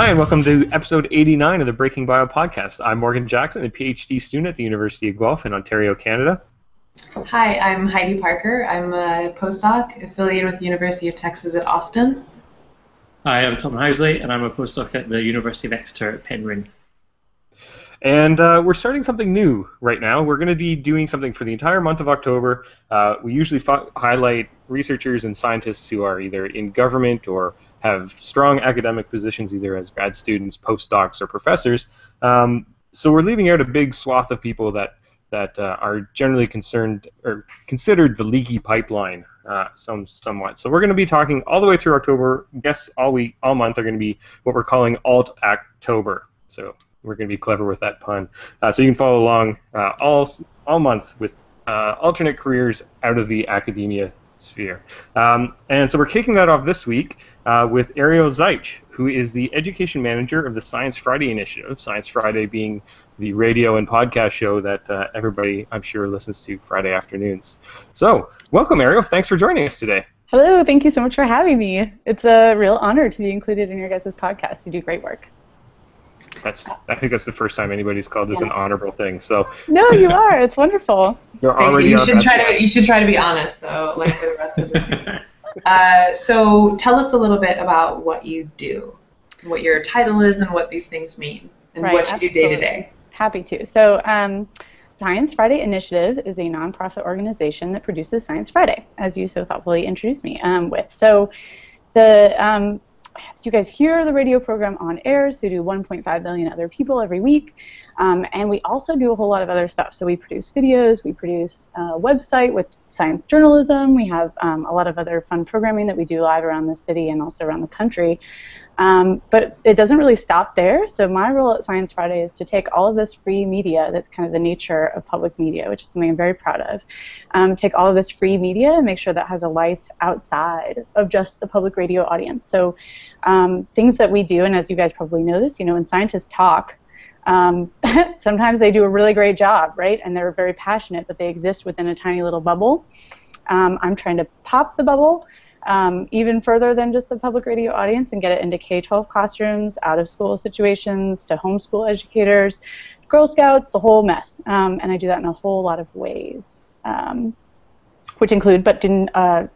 Hi, and welcome to episode 89 of the Breaking Bio podcast. I'm Morgan Jackson, a PhD student at the University of Guelph in Ontario, Canada. Hi, I'm Heidi Parker. I'm a postdoc affiliated with the University of Texas at Austin. Hi, I'm Tom Housley, and I'm a postdoc at the University of Exeter at Penryn. And we're starting something new right now. We're going to be doing something for the entire month of October. We usually highlight researchers and scientists who are either in government or have strong academic positions, either as grad students, postdocs, or professors. So we're leaving out a big swath of people that are generally concerned or considered the leaky pipeline somewhat. So we're going to be talking all the way through October. Guests all month are going to be what we're calling Alt-October. So we're going to be clever with that pun. So you can follow along all month with alternate careers out of the academia sphere. And so we're kicking that off this week with Ariel Zych, who is the education manager of the Science Friday initiative, Science Friday being the radio and podcast show that everybody, I'm sure, listens to Friday afternoons. So welcome, Ariel. Thanks for joining us today. Hello. Thank you so much for having me. It's a real honor to be included in your guys' podcast. You do great work. I think that's the first time anybody's called this an honorable thing. So no, you are. It's wonderful. You're already you should try to be honest, though, like for the rest of the So tell us a little bit about what you do, what your title is, and what these things mean, and what you do day to day. Happy to. So Science Friday Initiative is a nonprofit organization that produces Science Friday, as you so thoughtfully introduced me with. So the you guys hear the radio program on air, so we do 1.5 million other people every week, and we also do a whole lot of other stuff. So we produce videos, we produce a website with science journalism, we have a lot of other fun programming that we do live around the city and also around the country. But it doesn't really stop there. So my role at Science Friday is to take all of this free media, that's kind of the nature of public media, which is something I'm very proud of, take all of this free media and make sure that has a life outside of just the public radio audience. So things that we do, and as you guys probably know this, when scientists talk, sometimes they do a really great job, right? And they're very passionate, but they exist within a tiny little bubble. I'm trying to pop the bubble even further than just the public radio audience and get it into K-12 classrooms, out-of-school situations, to homeschool educators, Girl Scouts, the whole mess. And I do that in a whole lot of ways, which include, but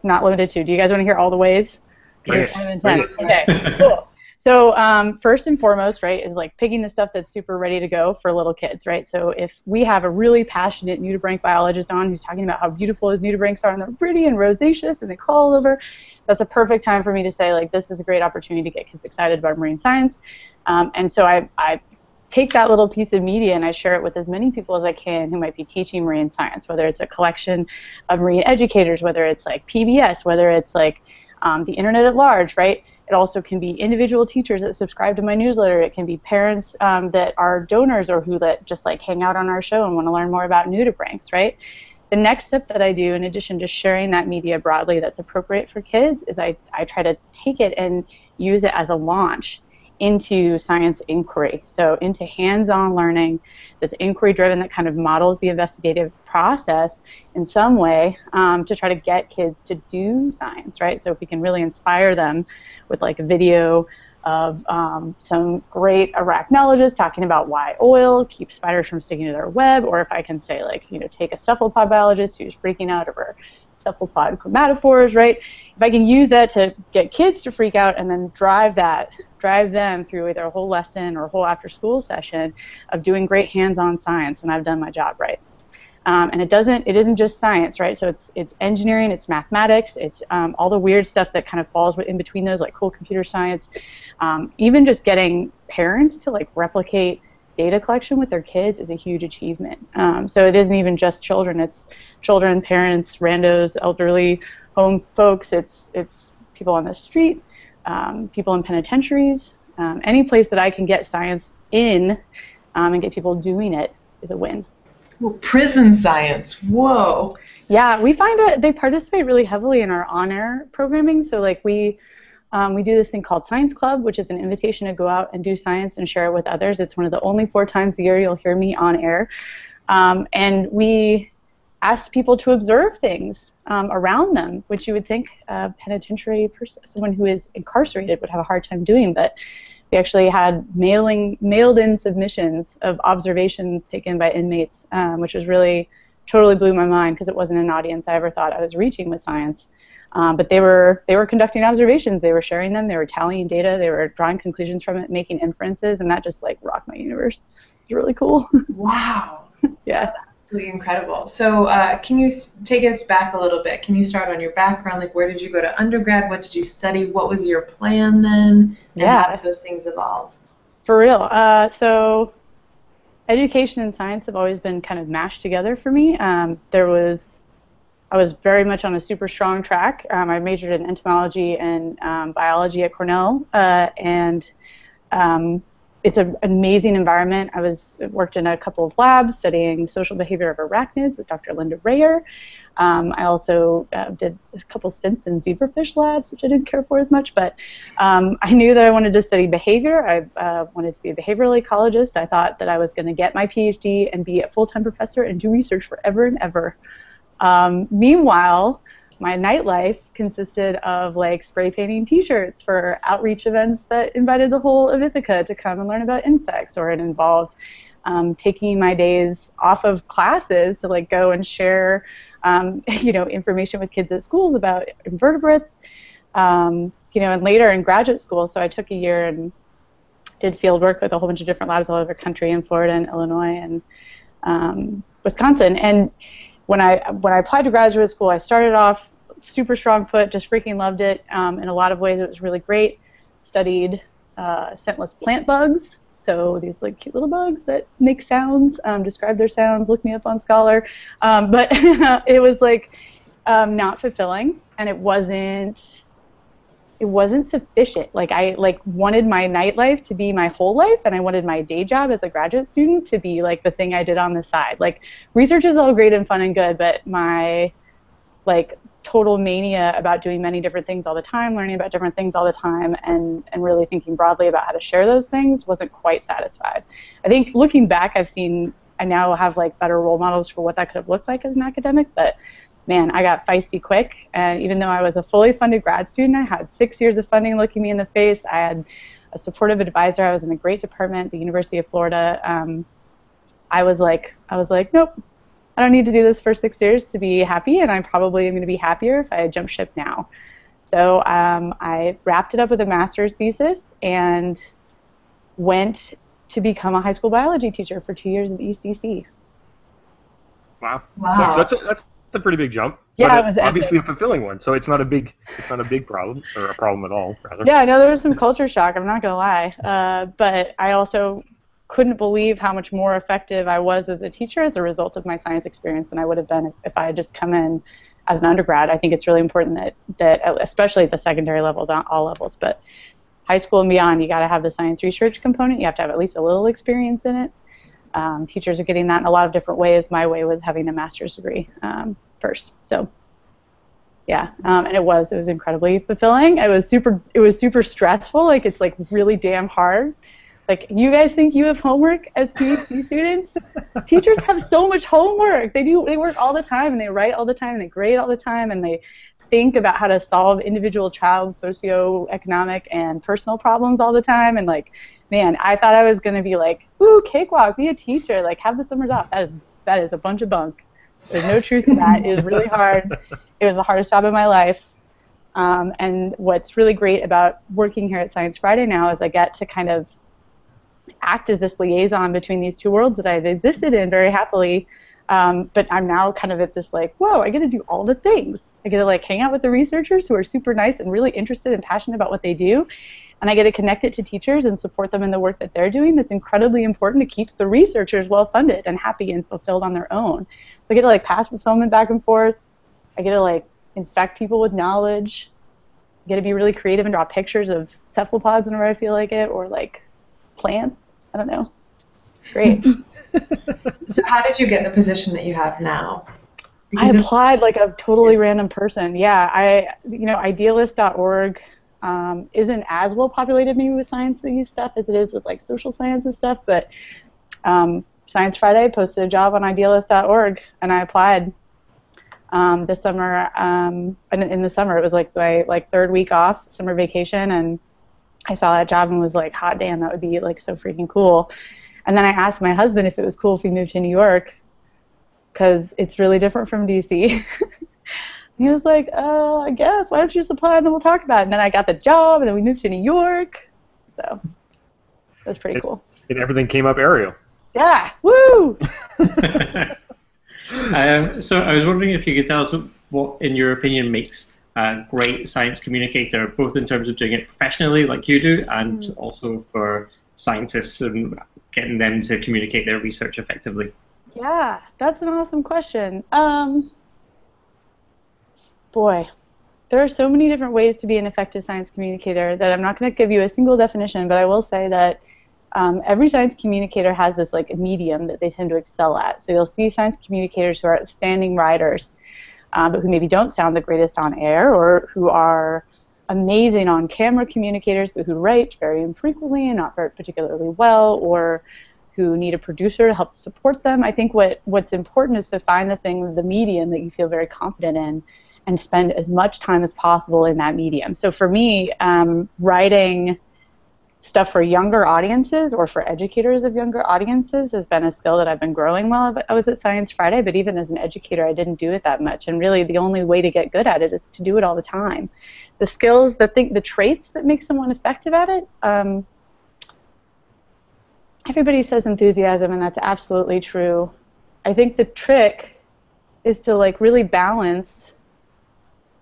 not limited to. Do you guys want to hear all the ways? Yes. It's kind of intense. Okay, cool. So first and foremost, right, is like picking the stuff that's super ready to go for little kids, right? So if we have a really passionate nudibranch biologist on who's talking about how beautiful his nudibranchs are and they're pretty and rosaceous and they crawl all over, that's a perfect time for me to say, like, this is a great opportunity to get kids excited about marine science. And so I take that little piece of media and I share it with as many people as I can who might be teaching marine science, whether it's a collection of marine educators, whether it's like PBS, whether it's like the internet at large, right? It also can be individual teachers that subscribe to my newsletter. It can be parents that are donors or who that just like hang out on our show and want to learn more about nudibranchs, right? The next step that I do, in addition to sharing that media broadly that's appropriate for kids, is I try to take it and use it as a launch into science inquiry, so into hands-on learning that's inquiry-driven, that kind of models the investigative process in some way to try to get kids to do science, right? So if we can really inspire them with like a video of some great arachnologist talking about why oil keeps spiders from sticking to their web, or if I can say, like, take a cephalopod biologist who's freaking out over cephalopod chromatophores, right? If I can use that to get kids to freak out and then drive them through either a whole lesson or a whole after-school session of doing great hands-on science, and I've done my job right. And it isn't just science, right? So it's engineering, it's mathematics, it's all the weird stuff that kind of falls in between those, like cool computer science. Even just getting parents to like replicate data collection with their kids is a huge achievement. So it isn't even just children; it's children, parents, randos, elderly, home folks. It's people on the street, people in penitentiaries. Any place that I can get science in and get people doing it is a win. Well, prison science, whoa. Yeah, we find they participate really heavily in our on-air programming. So like we do this thing called Science Club, which is an invitation to go out and do science and share it with others. It's one of the only 4 times a year you'll hear me on air. And we ask people to observe things around them, which you would think a penitentiary person, someone who is incarcerated, would have a hard time doing. But We actually had mailed-in submissions of observations taken by inmates, which was really totally blew my mind because it wasn't an audience I ever thought I was reaching with science. But they were conducting observations. They were sharing them. They were tallying data. They were drawing conclusions from it, making inferences, and that just like rocked my universe. It was really cool. Wow. Yeah. That's absolutely incredible. So can you take us back a little bit? Can you start on your background? Like, where did you go to undergrad? What did you study? What was your plan then? And how did those things evolve? For real. So education and science have always been kind of mashed together for me. I was very much on a super strong track. I majored in entomology and biology at Cornell, and it's an amazing environment. I worked in a couple of labs studying social behavior of arachnids with Dr. Linda Rayer. I also did a couple stints in zebrafish labs, which I didn't care for as much, but I knew that I wanted to study behavior. I wanted to be a behavioral ecologist. I thought that I was going to get my PhD and be a full-time professor and do research forever and ever. Meanwhile, my nightlife consisted of like spray painting T-shirts for outreach events that invited the whole of Ithaca to come and learn about insects, or it involved taking my days off of classes to like go and share, information with kids at schools about invertebrates, and later in graduate school. So I took a year and did field work with a whole bunch of different labs all over the country in Florida and Illinois and Wisconsin. And when I applied to graduate school, I started off super strong foot, just freaking loved it. In a lot of ways, it was really great. Studied scentless plant bugs, so these like cute little bugs that make sounds, describe their sounds. Look me up on Scholar. But it was like not fulfilling, and it wasn't sufficient. Like I wanted my nightlife to be my whole life, and I wanted my day job as a graduate student to be like the thing I did on the side. Like research is all great and fun and good, but my like total mania about doing many different things all the time, learning about different things all the time, and really thinking broadly about how to share those things wasn't quite satisfied. I think looking back, I now have like better role models for what that could have looked like as an academic, but man, I got feisty quick, and even though I was a fully funded grad student, I had 6 years of funding looking me in the face. I had a supportive advisor. I was in a great department at the University of Florida. I was like, nope, I don't need to do this for 6 years to be happy, and I probably am going to be happier if I jump ship now. So I wrapped it up with a master's thesis and went to become a high school biology teacher for 2 years at ECC. Wow. So that's a pretty big jump. Yeah, but it was obviously epic. A fulfilling one. So it's not a big problem, or a problem at all, rather. Yeah, no, there was some culture shock. I'm not gonna lie, but I also couldn't believe how much more effective I was as a teacher as a result of my science experience than I would have been if I had just come in as an undergrad. I think it's really important that especially at the secondary level, not all levels, but high school and beyond, you got to have the science research component. You have to have at least a little experience in it. Teachers are getting that in a lot of different ways. My way was having a master's degree first. So yeah, and it was incredibly fulfilling. It was super stressful. Like it's like really damn hard. Like you guys think you have homework as PhD students? Teachers have so much homework. They work all the time, and they write all the time, and they grade all the time, and they think about how to solve individual child socioeconomic and personal problems all the time. And like, man, I thought I was gonna be like, ooh, cakewalk, be a teacher, like have the summers off. That is a bunch of bunk. There's no truth to that. It was really hard. It was the hardest job of my life. And what's really great about working here at Science Friday now is I get to kind of act as this liaison between these two worlds that I've existed in very happily. But I'm now kind of at this like, whoa, I get to do all the things. I get to like hang out with the researchers who are super nice and really interested and passionate about what they do. And I get to connect it to teachers and support them in the work that they're doing. That's incredibly important to keep the researchers well funded and happy and fulfilled on their own. So I get to like pass fulfillment back and forth. I get to like infect people with knowledge. I get to be really creative and draw pictures of cephalopods whenever I feel like it, or like plants. I don't know. It's great. So how did you get the position that you have now? Because I applied like a totally random person. Yeah, idealist.org isn't as well populated maybe with science-y stuff as it is with like social sciences stuff, but Science Friday posted a job on idealist.org, and I applied this summer. And in the summer, it was like my third week off, summer vacation, and I saw that job and was like, hot damn, that would be like so freaking cool. And then I asked my husband if it was cool if we moved to New York, because it's really different from DC. He was like, I guess, why don't you just apply and then we'll talk about it. And then I got the job and then we moved to New York. So it was pretty cool. And everything came up Ariel. Yeah, woo! So I was wondering if you could tell us what, in your opinion, makes a great science communicator, both in terms of doing it professionally like you do and also for scientists and getting them to communicate their research effectively. Yeah, that's an awesome question. Boy, there are so many different ways to be an effective science communicator that I'm not going to give you a single definition, but I will say that every science communicator has this like medium that they tend to excel at. So you'll see science communicators who are outstanding writers, but who maybe don't sound the greatest on air, or who are amazing on camera communicators, but who write very infrequently and not very particularly well, or who need a producer to help support them. I think what's important is to find the medium that you feel very confident in, and spend as much time as possible in that medium. So for me, writing stuff for younger audiences or for educators of younger audiences has been a skill that I've been growing while I was at Science Friday, but even as an educator, I didn't do it that much. And really the only way to get good at it is to do it all the time. The skills, the traits that make someone effective at it, everybody says enthusiasm, and that's absolutely true. I think the trick is to like really balance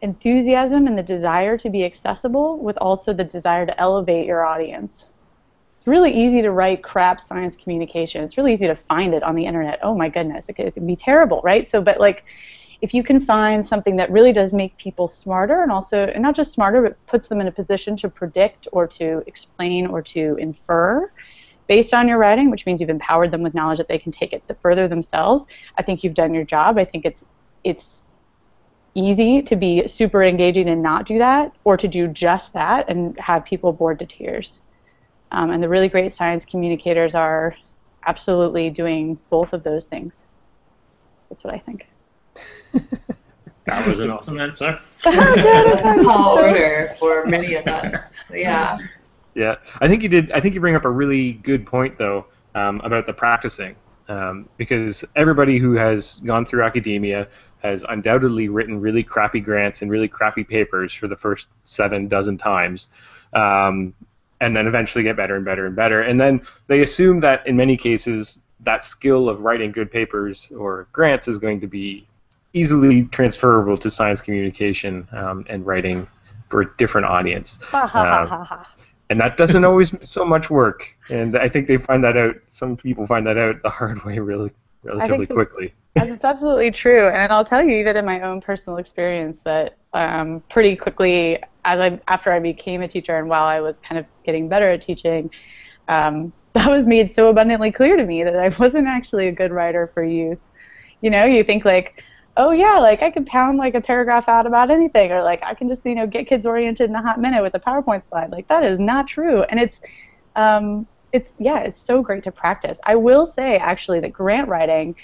enthusiasm and the desire to be accessible with also the desire to elevate your audience. It's really easy to write crap science communication. It's really easy to find it on the internet. Oh my goodness, it can be terrible, right? So, but like, if you can find something that really does make people smarter, and also, and not just smarter, but puts them in a position to predict or to explain or to infer based on your writing, which means you've empowered them with knowledge that they can take it further themselves, I think you've done your job. I think it's easy to be super engaging and not do that, or to do just that and have people bored to tears. And the really great science communicators are absolutely doing both of those things. That's what I think. That was an awesome answer. That's a tall order for many of us. Yeah. Yeah, I think you bring up a really good point though, about the practicing. Because everybody who has gone through academia has undoubtedly written really crappy grants and really crappy papers for the first 7 dozen times, and then eventually get better and better and better. And then they assume that in many cases that skill of writing good papers or grants is going to be easily transferable to science communication and writing for a different audience. And that doesn't always so much work. And I think they find that out. Some people find that out the hard way relatively quickly. That's absolutely true. And I'll tell you, even in my own personal experience, that pretty quickly, after I became a teacher and while I was kind of getting better at teaching, that was made so abundantly clear to me that I wasn't actually a good writer for youth. You know, you think like, oh yeah, like I could pound like a paragraph out about anything, or like I can just, you know, get kids oriented in a hot minute with a PowerPoint slide. Like that is not true. And it's so great to practice. I will say actually that grant writing,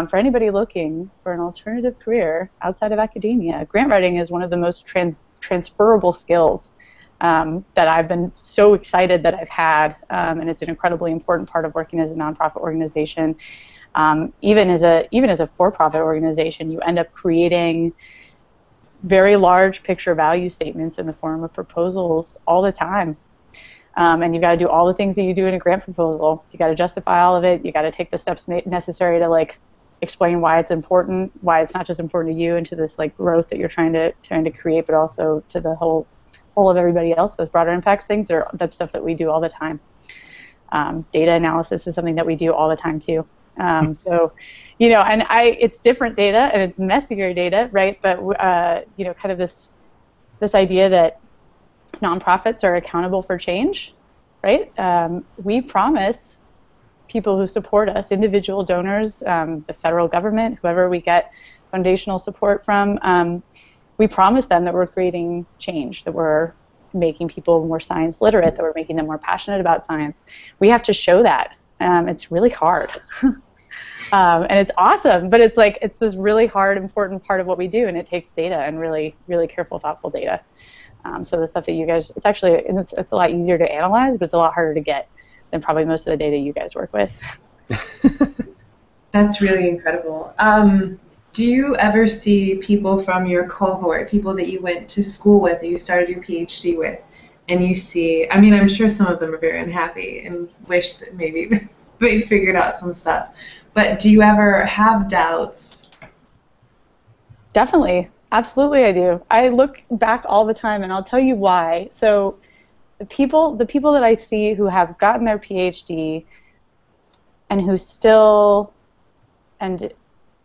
for anybody looking for an alternative career outside of academia, grant writing is one of the most transferable skills that I've been so excited that I've had, and it's an incredibly important part of working as a nonprofit organization. Even as a for-profit organization, you end up creating very large picture value statements in the form of proposals all the time. And you've got to do all the things that you do in a grant proposal. You got to justify all of it. You got to take the steps necessary to like explain why it's important, why it's not just important to you and to this like growth that you're trying to create, but also to the whole of everybody else. Those broader impacts things that's stuff that we do all the time. Data analysis is something that we do all the time too. So, you know, and it's different data and it's messier data, right? But you know, kind of this idea that nonprofits are accountable for change, right? We promise people who support us, individual donors, the federal government, whoever we get foundational support from, we promise them that we're creating change, that we're making people more science literate, that we're making them more passionate about science. We have to show that. It's really hard. And it's awesome, but it's this really hard, important part of what we do, and it takes data and really, really careful, thoughtful data. So the stuff that you guys, it's a lot easier to analyze, but it's a lot harder to get than probably most of the data you guys work with. That's really incredible. Do you ever see people from your cohort, people that you went to school with, that you started your PhD with, and you see, I mean, I'm sure some of them are very unhappy and wish that maybe they figured out some stuff, but do you ever have doubts? Definitely. Absolutely I do. I look back all the time, and I'll tell you why. So the people that I see who have gotten their PhD and who still, and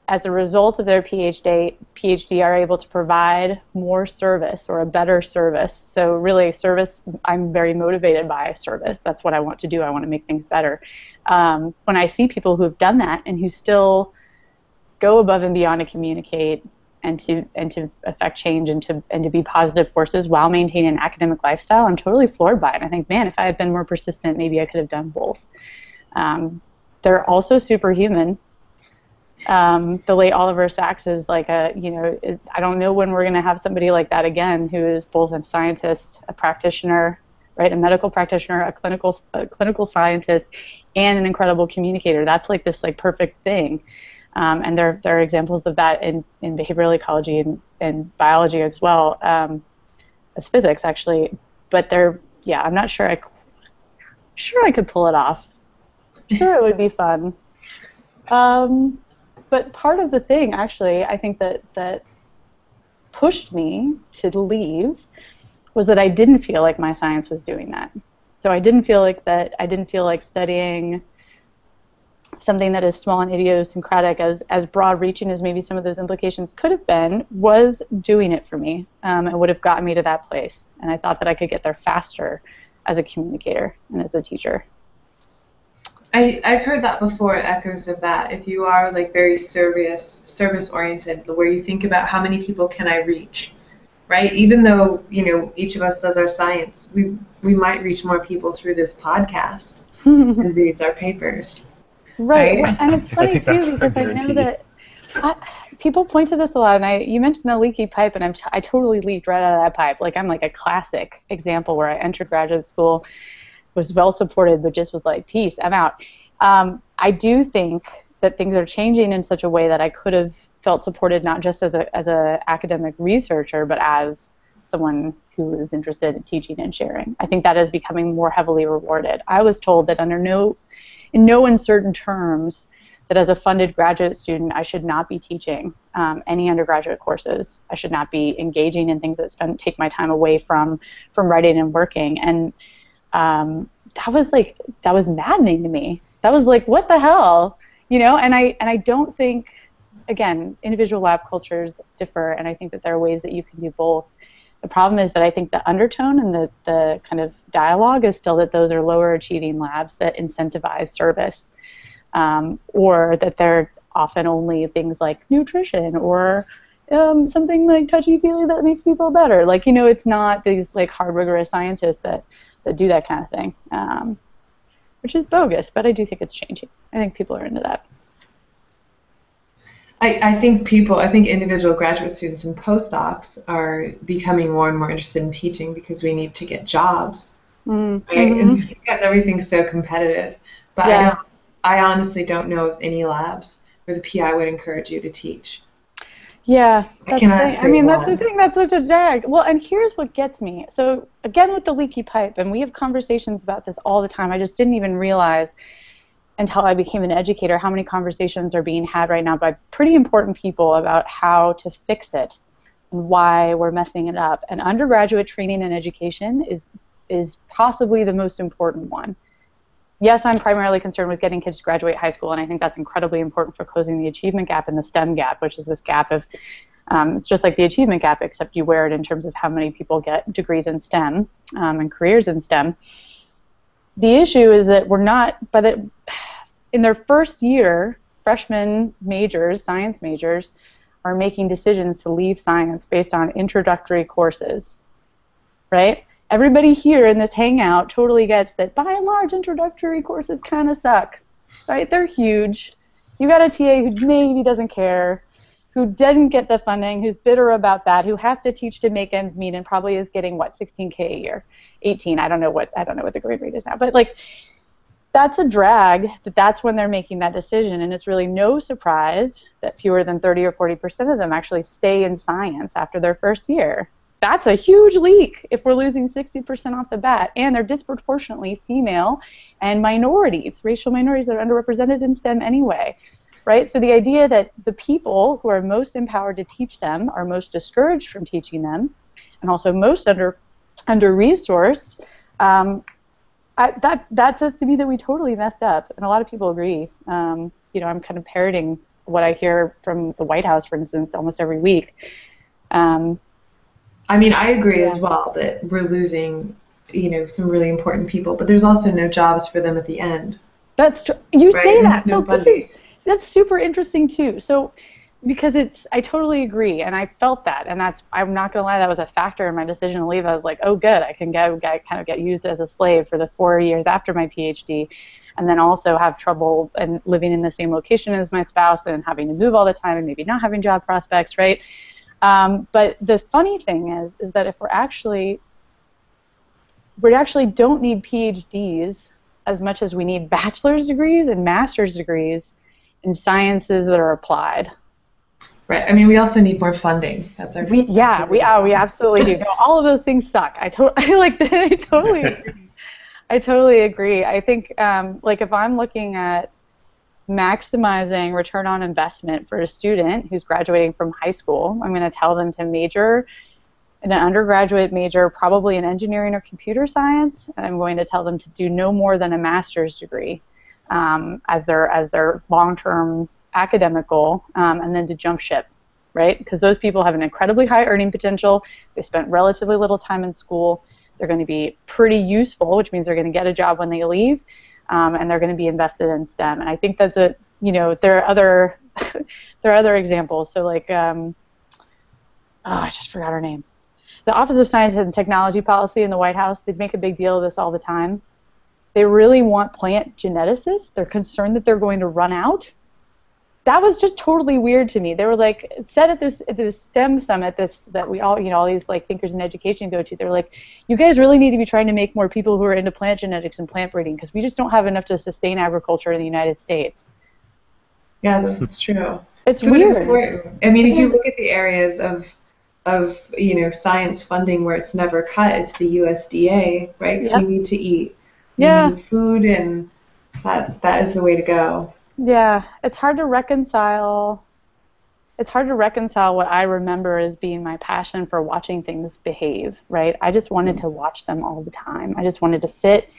as a result of their PhD are able to provide more service or a better service. So really service, I'm very motivated by service. That's what I want to do. I want to make things better. When I see people who have done that and who still go above and beyond to communicate and to affect change and to be positive forces while maintaining an academic lifestyle, I'm totally floored by it. I think, man, if I had been more persistent, maybe I could have done both. They're also superhuman. The late Oliver Sacks is like I don't know when we're going to have somebody like that again, who is both a scientist, a practitioner, right, a medical practitioner, a clinical scientist, and an incredible communicator. That's like this like perfect thing. And there are examples of that in behavioral ecology and biology as well, as physics actually. But I'm not sure I could pull it off. Sure, it would be fun. But part of the thing, actually, I think that pushed me to leave was that I didn't feel like my science was doing that. So I didn't feel like studying something that is small and idiosyncratic, as broad-reaching as maybe some of those implications could have been, was doing it for me, and would have gotten me to that place. And I thought that I could get there faster as a communicator and as a teacher. I've heard that before, echoes of that. If you are like very service-oriented, where you think about how many people can I reach, right? Even though, each of us does our science, we might reach more people through this podcast and reads our papers. Right. Well, and it's funny too, because I know that people point to this a lot, and you mentioned the leaky pipe, and I totally leaked right out of that pipe. Like, I'm like a classic example where I entered graduate school, was well supported, but just was like, peace, I'm out. I do think that things are changing in such a way that I could have felt supported not just as a academic researcher, but as someone who is interested in teaching and sharing. I think that is becoming more heavily rewarded. I was told that in no uncertain terms, that as a funded graduate student, I should not be teaching any undergraduate courses. I should not be engaging in things that take my time away from writing and working. And that was maddening to me. That was like, what the hell, And I don't think, again, individual lab cultures differ, and I think that there are ways that you can do both. The problem is that I think the undertone and the kind of dialogue is still that those are lower achieving labs that incentivize service, or that they're often only things like nutrition or something like touchy-feely that makes me feel better. Like, it's not these like hard, rigorous scientists that do that kind of thing, which is bogus, but I do think it's changing. I think people are into that. I think individual graduate students and postdocs are becoming more and more interested in teaching because we need to get jobs, right? And because everything's so competitive. But yeah. I honestly don't know of any labs where the PI would encourage you to teach. Yeah, that's the thing. I mean, that's the thing. That's such a drag. Well, and here's what gets me. So again, with the leaky pipe, and we have conversations about this all the time. I just didn't even realize until I became an educator how many conversations are being had right now by pretty important people about how to fix it and why we're messing it up. And undergraduate training and education is possibly the most important one. Yes, I'm primarily concerned with getting kids to graduate high school, and I think that's incredibly important for closing the achievement gap and the STEM gap, which is this gap of, it's just like the achievement gap, except you wear it in terms of how many people get degrees in STEM and careers in STEM. The issue is that we're not, in their first year, freshman majors, science majors, are making decisions to leave science based on introductory courses, right? Everybody here in this hangout totally gets that, by and large, introductory courses kind of suck, right? They're huge. You got a TA who maybe doesn't care. who didn't get the funding, who's bitter about that, who has to teach to make ends meet, and probably is getting what, $16K a year, 18. I don't know what the grade rate is now, but like that's a drag. That's when they're making that decision, and it's really no surprise that fewer than 30 or 40% of them actually stay in science after their first year. That's a huge leak if we're losing 60% off the bat, and they're disproportionately female and minorities, racial minorities that are underrepresented in STEM anyway. Right? So the idea that the people who are most empowered to teach them are most discouraged from teaching them, and also most under-resourced, that says to me that we totally messed up, and a lot of people agree. I'm kind of parroting what I hear from the White House, for instance, almost every week. I agree as well that we're losing, some really important people, but there's also no jobs for them at the end. That's true. You right? say that. No So that's super interesting too. So, because I totally agree, and I felt that, and I'm not gonna lie, that was a factor in my decision to leave. I was like, oh, good, I can kind of get used as a slave for the 4 years after my PhD, and then also have trouble and living in the same location as my spouse and having to move all the time and maybe not having job prospects, right? But the funny thing is that if we actually don't need PhDs as much as we need bachelor's degrees and master's degrees in sciences that are applied. Right. We also need more funding. That's our. We absolutely do. No, all of those things suck. I totally agree. I totally agree. I think if I'm looking at maximizing return on investment for a student who's graduating from high school, I'm going to tell them to major in an undergraduate major, probably in engineering or computer science, and I'm going to tell them to do no more than a master's degree as their long-term academic goal, and then to jump ship, right? Because those people have an incredibly high earning potential. They spent relatively little time in school. They're going to be pretty useful, which means they're going to get a job when they leave, and they're going to be invested in STEM. And I think that's there are other examples. So I just forgot her name. The Office of Science and Technology Policy in the White House, they make a big deal of this all the time. They really want plant geneticists. They're concerned that they're going to run out. That was just totally weird to me. They were like, said at this STEM summit that we all, all these thinkers in education go to, they're like, you guys really need to be trying to make more people who are into plant genetics and plant breeding, because we just don't have enough to sustain agriculture in the United States. Yeah, that's true. It's weird. If you look at the areas of science funding where it's never cut, it's the USDA, right? Because we need to eat. Need food, and that is the way to go. Yeah, it's hard to reconcile. It's hard to reconcile what I remember as being my passion for watching things behave, right? I just wanted to watch them all the time. I just wanted to sit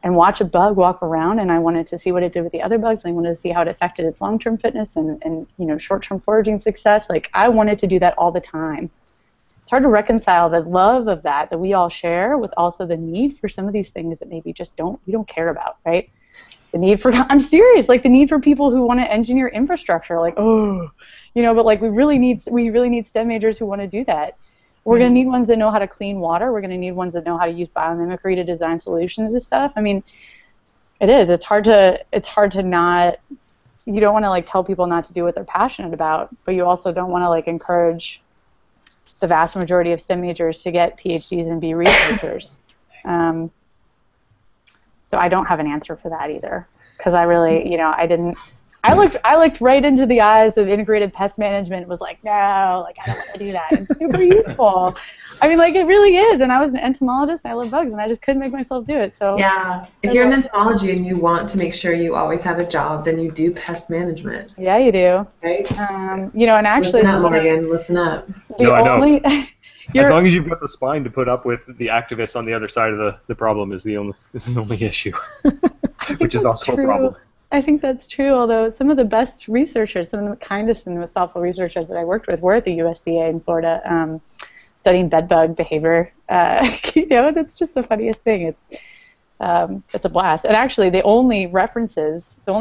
and watch a bug walk around, and I wanted to see what it did with the other bugs, and I wanted to see how it affected its long-term fitness and short-term foraging success. I wanted to do that all the time. It's hard to reconcile the love of that we all share with also the need for some of these things that maybe just we don't care about, right? The need for, I'm serious, the need for people who want to engineer infrastructure, but we really need STEM majors who want to do that. We're going to need ones that know how to clean water. We're going to need ones that know how to use biomimicry to design solutions and stuff. It is. It's hard to not, you don't want to tell people not to do what they're passionate about, but you also don't want to encourage the vast majority of STEM majors to get PhDs and be researchers. So I don't have an answer for that either, because I really, I looked right into the eyes of integrated pest management and was like, no, I don't want to do that. It's super useful. It really is. And I was an entomologist, and I love bugs, and I just couldn't make myself do it. So yeah, if you're in entomology and you want to make sure you always have a job, then you do pest management. Yeah, you do. Right. And actually, listen up, Morgan. Listen up. No, I know. As long as you've got the spine to put up with the activists on the other side of the problem is the only issue, which is also a problem. I think that's true, although some of the best researchers, some of the kindest and most thoughtful researchers that I worked with were at the USDA in Florida studying bedbug behavior. It's just the funniest thing. It's a blast. And actually, the only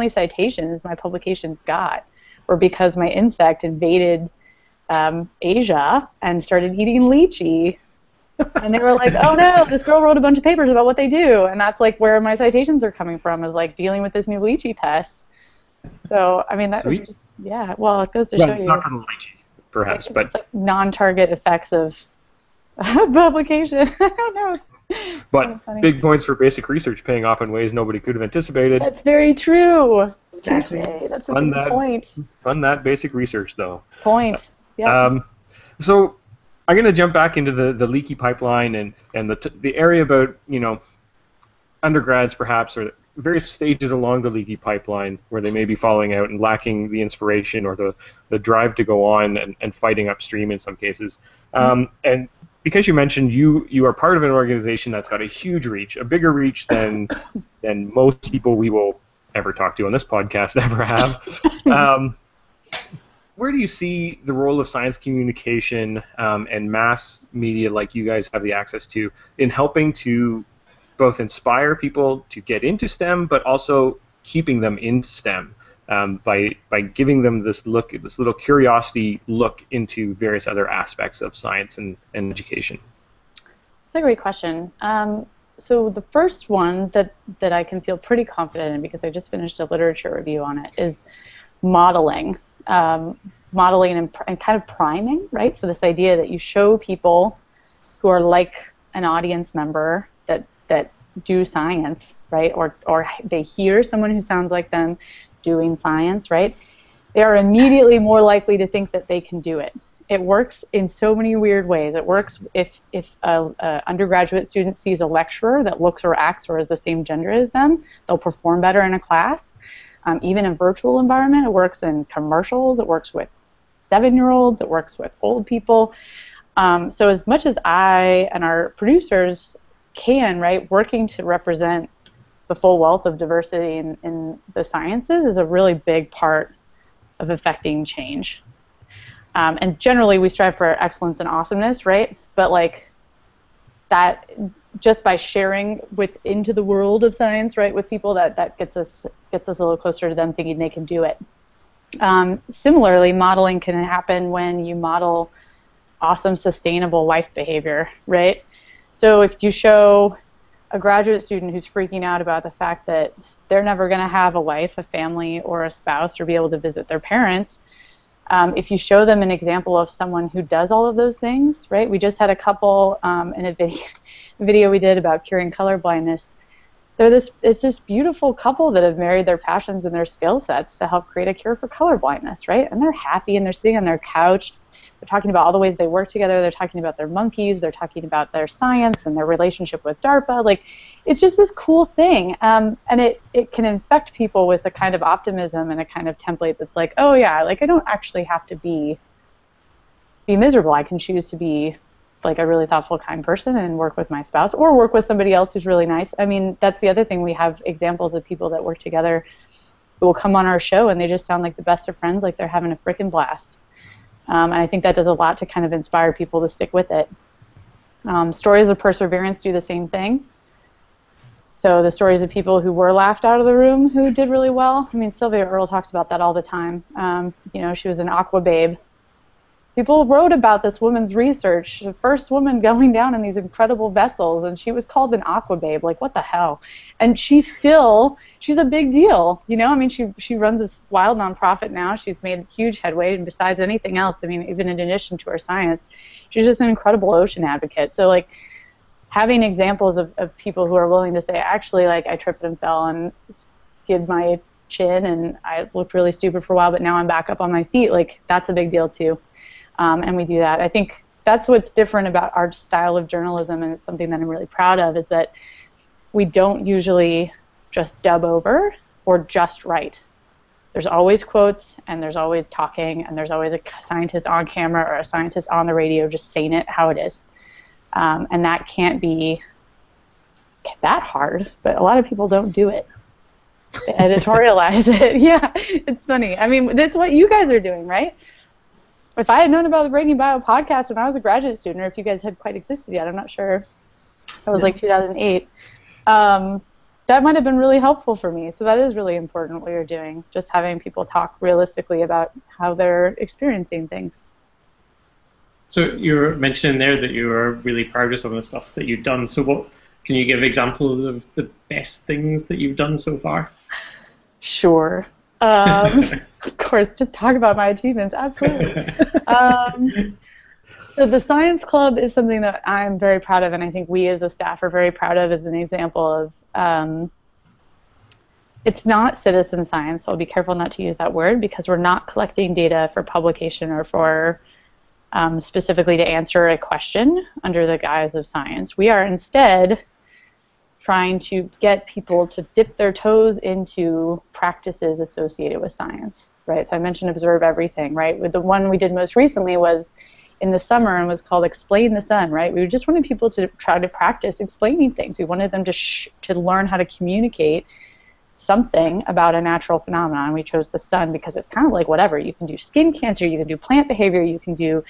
citations my publications got were because my insect invaded Asia and started eating lychee. And they were like, oh no, this girl wrote a bunch of papers about what they do. And that's where my citations are coming from, is dealing with this new lychee pest. So, that was just, it goes to show you. It's not for the lychee. perhaps. But it's like non-target effects of publication. I don't know. But big points for basic research paying off in ways nobody could have anticipated. That's very true. Exactly. That's a good point. Fund that basic research, though. Point. Yeah. So I'm going to jump back into the leaky pipeline and the area about, undergrads perhaps, or various stages along the leaky pipeline where they may be falling out and lacking the inspiration or the drive to go on and fighting upstream in some cases. And because you mentioned you are part of an organization that's got a huge reach, a bigger reach than most people we will ever talk to on this podcast ever have. Where do you see the role of science communication and mass media like you guys have the access to in helping to both inspire people to get into STEM, but also keeping them in STEM by giving them this little curiosity look into various other aspects of science and education? That's a great question. So the first one that I can feel pretty confident in, because I just finished a literature review on it, is modeling. Modeling and kind of priming, right? So this idea that you show people who are like an audience member that do science, right? Or they hear someone who sounds like them doing science, right? They are immediately more likely to think that they can do it. It works in so many weird ways. It works if a undergraduate student sees a lecturer that looks or acts or is the same gender as them, they'll perform better in a class. Even in virtual environment, it works in commercials, it works with 7-year-olds, it works with old people. So as much as I and our producers can, right, working to represent the full wealth of diversity in the sciences is a really big part of affecting change. And generally we strive for excellence and awesomeness, right? But like that, just by sharing into the world of science, right, with people, that gets us a little closer to them thinking they can do it. Similarly, modeling can happen when you model awesome, sustainable life behavior, right? So if you show a graduate student who's freaking out about the fact that they're never going to have a life, a family, or a spouse, or be able to visit their parents, if you show them an example of someone who does all of those things, right? We just had a couple in a video we did about curing color blindness. It's this beautiful couple that have married their passions and their skill sets to help create a cure for color blindness, right? And they're happy and they're sitting on their couch. They're talking about all the ways they work together. They're talking about their monkeys. They're talking about their science and their relationship with DARPA. Like, it's just this cool thing. And it can infect people with a kind of optimism and a kind of template that's like, oh yeah, like I don't actually have to be miserable. I can choose to be like a really thoughtful, kind person and work with my spouse or work with somebody else who's really nice. I mean, that's the other thing. We have examples of people that work together who will come on our show and they just sound like the best of friends, like they're having a freaking blast. And I think that does a lot to kind of inspire people to stick with it. Stories of perseverance do the same thing. So the stories of people who were laughed out of the room who did really well. I mean, Sylvia Earle talks about that all the time. She was an aqua babe. People wrote about this woman's research, the first woman going down in these incredible vessels, and she was called an aqua babe. Like, what the hell? And she's a big deal. I mean, she runs this wild nonprofit now. She's made huge headway, and besides anything else, I mean, even in addition to her science, she's just an incredible ocean advocate. So, like, having examples of people who are willing to say, actually, like, I tripped and fell and skidded my chin, and I looked really stupid for a while, but now I'm back up on my feet. Like, that's a big deal, too. And we do that. I think that's what's different about our style of journalism, and it's something that I'm really proud of, is that we don't usually just dub over or just write. There's always quotes, and there's always talking, and there's always a scientist on camera or a scientist on the radio just saying it how it is. And that can't be that hard, but a lot of people don't do it. They editorialize it. Yeah, it's funny. I mean, that's what you guys are doing, right? If I had known about the Breaking Bio podcast when I was a graduate student, or if you guys had quite existed yet, I'm not sure. That was like 2008. That might have been really helpful for me. So that is really important what you're doing, just having people talk realistically about how they're experiencing things. So you were mentioning there that you were really proud of some of the stuff that you've done. So can you give examples of the best things that you've done so far? Sure. Of course, just talk about my achievements, absolutely. So the Science Club is something that I'm very proud of, and I think we as a staff are very proud of as an example of, it's not citizen science, so I'll be careful not to use that word, because we're not collecting data for publication or for specifically to answer a question under the guise of science. We are instead trying to get people to dip their toes into practices associated with science, right? So I mentioned observe everything, right? With the one we did most recently was in the summer and was called Explain the Sun, right? We just wanted people to try to practice explaining things. We wanted them to learn how to communicate something about a natural phenomenon. We chose the sun because it's kind of like whatever. You can do skin cancer, you can do plant behavior, you can do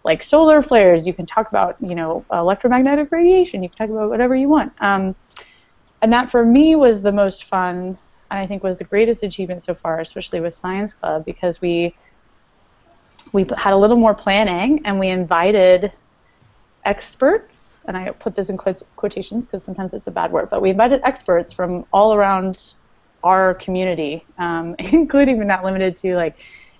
like solar flares, you can talk about, you know, electromagnetic radiation, you can talk about whatever you want. And that for me was the most fun, and I think was the greatest achievement so far, especially with Science Club, because we had a little more planning and we invited experts, and I put this in quotations because sometimes it's a bad word, but we invited experts from all around our community, including but not limited to like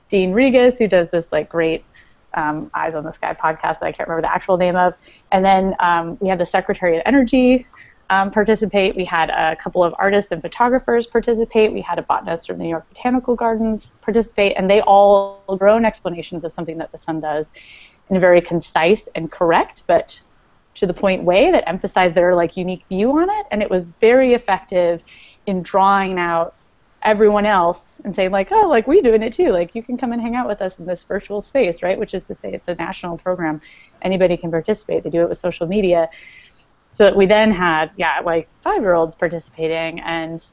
Dean Regas, who does this like great Eyes on the Sky podcast that I can't remember the actual name of, and then we had the Secretary of Energy participate. We had a couple of artists and photographers participate. We had a botanist from the New York Botanical Gardens participate, and they all wrote own explanations of something that the sun does in a very concise and correct, but to the point way that emphasized their like unique view on it, and it was very effective in drawing out everyone else and saying like, oh, like we're doing it too, like you can come and hang out with us in this virtual space, right? Which is to say it's a national program, anybody can participate. They do it with social media. So that we then had, like 5-year-olds participating, and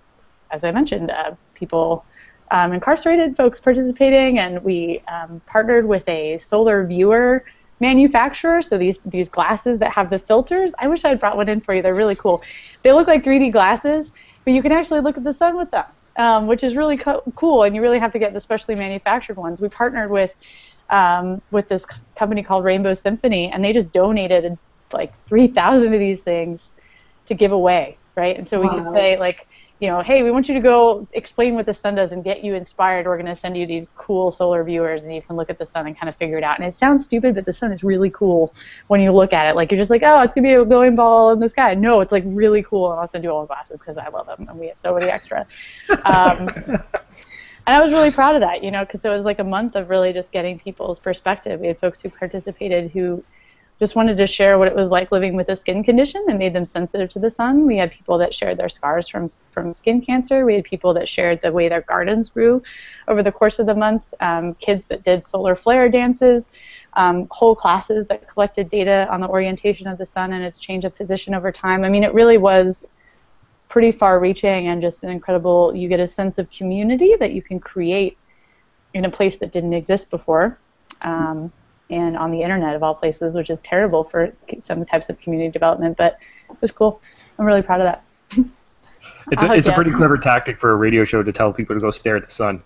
as I mentioned, people, incarcerated folks participating, and we partnered with a solar viewer manufacturer. So these glasses that have the filters, I wish I had brought one in for you. They're really cool. They look like 3D glasses, but you can actually look at the sun with them, which is really cool. And you really have to get the specially manufactured ones. We partnered with this company called Rainbow Symphony, and they just donated like 3,000 of these things to give away, right? And so we could say like, you know, hey, we want you to go explain what the sun does and get you inspired. We're going to send you these cool solar viewers, and you can look at the sun and kind of figure it out. And it sounds stupid, but the sun is really cool when you look at it. Like you're just like, oh, it's going to be a glowing ball in the sky. No, it's like really cool, and I'll send you all the glasses because I love them, and we have so many extra. And I was really proud of that, you know, because it was like a month of really just getting people's perspective. We had folks who participated who just wanted to share what it was like living with a skin condition that made them sensitive to the sun. We had people that shared their scars from skin cancer. We had people that shared the way their gardens grew over the course of the month, kids that did solar flare dances, whole classes that collected data on the orientation of the sun and its change of position over time. I mean, it really was pretty far-reaching and just an incredible, you get a sense of community that you can create in a place that didn't exist before. And on the internet of all places, which is terrible for some types of community development, but it was cool. I'm really proud of that. It's a pretty clever tactic for a radio show to tell people to go stare at the sun.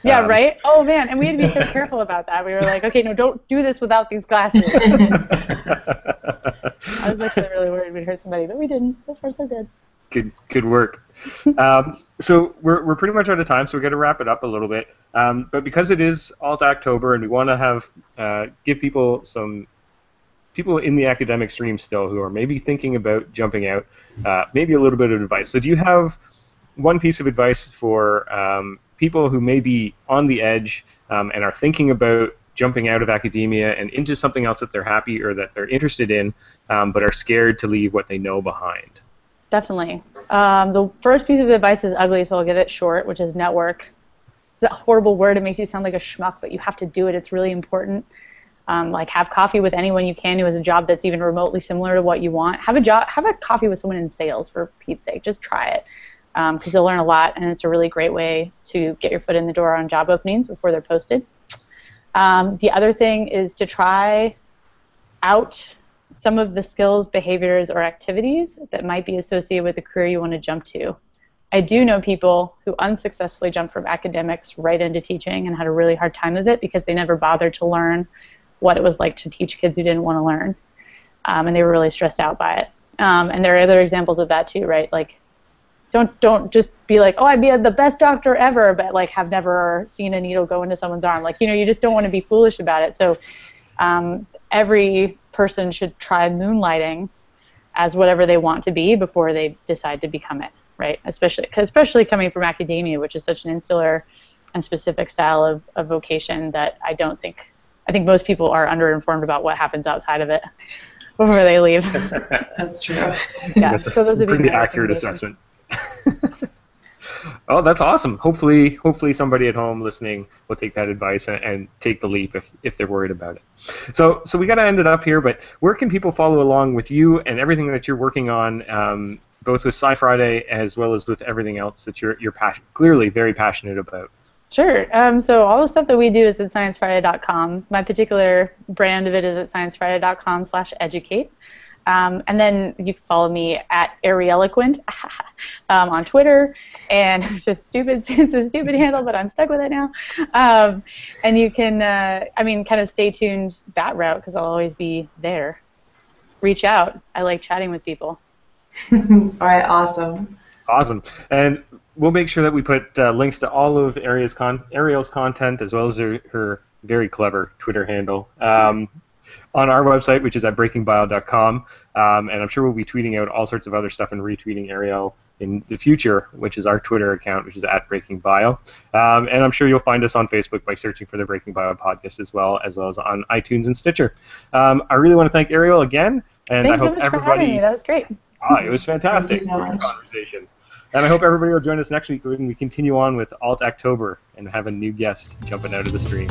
Yeah, right? Oh, man, and we had to be so careful about that. We were like, okay, no, don't do this without these glasses. I was actually really worried we'd hurt somebody, but we didn't. So far, so good. Good work. So we're pretty much out of time, so we're going to wrap it up a little bit. But because it is Alt October, and we want to have give people in the academic stream still who are maybe thinking about jumping out, maybe a little bit of advice. So do you have one piece of advice for people who may be on the edge and are thinking about jumping out of academia and into something else that they're happy or that they're interested in, but are scared to leave what they know behind? Definitely. The first piece of advice is ugly, so I'll give it short, which is network. It's a horrible word. It makes you sound like a schmuck, but you have to do it. It's really important. Like have coffee with anyone you can who has a job that's even remotely similar to what you want. Have a coffee with someone in sales, for Pete's sake. Just try it, because you'll learn a lot, and it's a really great way to get your foot in the door on job openings before they're posted. The other thing is to try out some of the skills, behaviors, or activities that might be associated with the career you want to jump to. I do know people who unsuccessfully jumped from academics right into teaching and had a really hard time of it because they never bothered to learn what it was like to teach kids who didn't want to learn, and they were really stressed out by it. And there are other examples of that too, right? Like don't just be like, oh, I'd be the best doctor ever, but like have never seen a needle go into someone's arm. Like, you just don't want to be foolish about it. So every person should try moonlighting as whatever they want to be before they decide to become it, right? Especially coming from academia, which is such an insular and specific style of vocation that I think most people are underinformed about what happens outside of it before they leave. That's true. Yeah, that's a pretty accurate assessment. Oh, that's awesome. Hopefully somebody at home listening will take that advice and take the leap if they're worried about it. So we got to end it up here, but where can people follow along with you and everything that you're working on, both with Sci Friday as well as with everything else that you're clearly very passionate about? Sure. So all the stuff that we do is at sciencefriday.com. My particular brand of it is at sciencefriday.com/educate. And then you can follow me at Arieloquent on Twitter, and it's a stupid handle, but I'm stuck with it now. And you can, kind of stay tuned that route because I'll always be there. Reach out. I like chatting with people. All right, awesome. Awesome. And we'll make sure that we put links to all of Ariel's content as well as her very clever Twitter handle on our website, which is at breakingbio.com. And I'm sure we'll be tweeting out all sorts of other stuff and retweeting Ariel in the future, which is our Twitter account, which is at breakingbio. And I'm sure you'll find us on Facebook by searching for the Breaking Bio podcast as well as on iTunes and Stitcher. I really want to thank Ariel again, and Thanks I hope so much everybody. For having me. That was great. It was fantastic. Thank you so Great much. conversation. And I hope everybody will join us next week when we continue on with Alt October and have a new guest jumping out of the stream.